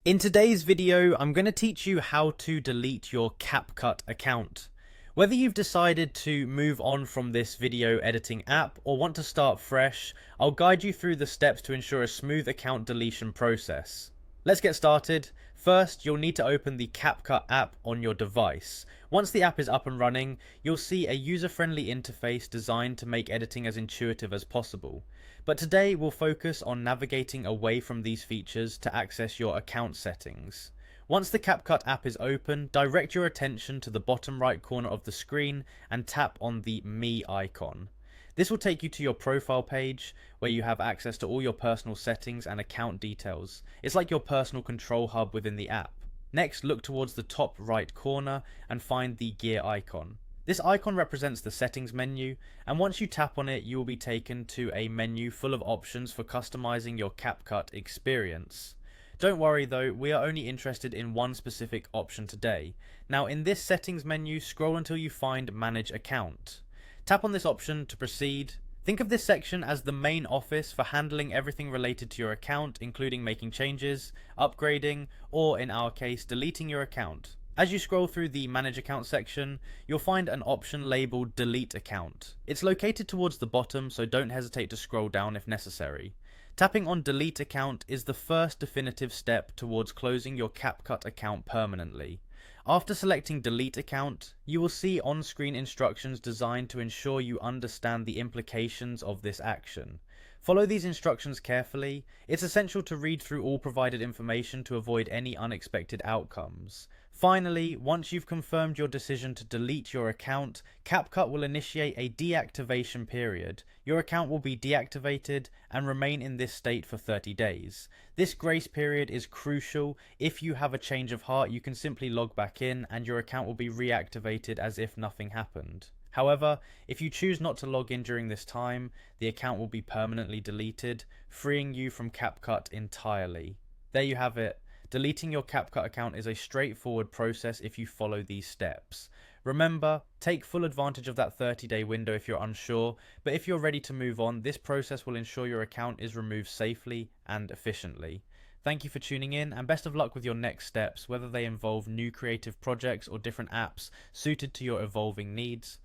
In today's video, I'm going to teach you how to delete your Capcut account. Whether you've decided to move on from this video editing app or want to start fresh, I'll guide you through the steps to ensure a smooth account deletion process. Let's get started. First, you'll need to open the Capcut app on your device. Once the app is up and running, you'll see a user-friendly interface designed to make editing as intuitive as possible. But today we'll focus on navigating away from these features to access your account settings. Once the Capcut app is open, direct your attention to the bottom right corner of the screen and tap on the Me icon. This will take you to your profile page where you have access to all your personal settings and account details. It's like your personal control hub within the app. Next, look towards the top right corner and find the gear icon. This icon represents the settings menu, and once you tap on it, you will be taken to a menu full of options for customizing your Capcut experience. Don't worry though, we are only interested in one specific option today. Now in this settings menu, scroll until you find Manage Account. Tap on this option to proceed. Think of this section as the main office for handling everything related to your account, including making changes, upgrading, or in our case, deleting your account. As you scroll through the Manage Account section, you'll find an option labeled Delete Account. It's located towards the bottom, so don't hesitate to scroll down if necessary. Tapping on Delete Account is the first definitive step towards closing your Capcut account permanently. After selecting Delete Account, you will see on-screen instructions designed to ensure you understand the implications of this action. Follow these instructions carefully. It's essential to read through all provided information to avoid any unexpected outcomes. Finally, once you've confirmed your decision to delete your account, Capcut will initiate a deactivation period. Your account will be deactivated and remain in this state for 30 days. This grace period is crucial. If you have a change of heart, you can simply log back in and your account will be reactivated as if nothing happened. However, if you choose not to log in during this time, the account will be permanently deleted, freeing you from Capcut entirely. There you have it. Deleting your Capcut account is a straightforward process if you follow these steps. Remember, take full advantage of that 30-day window if you're unsure, but if you're ready to move on, this process will ensure your account is removed safely and efficiently. Thank you for tuning in, and best of luck with your next steps, whether they involve new creative projects or different apps suited to your evolving needs.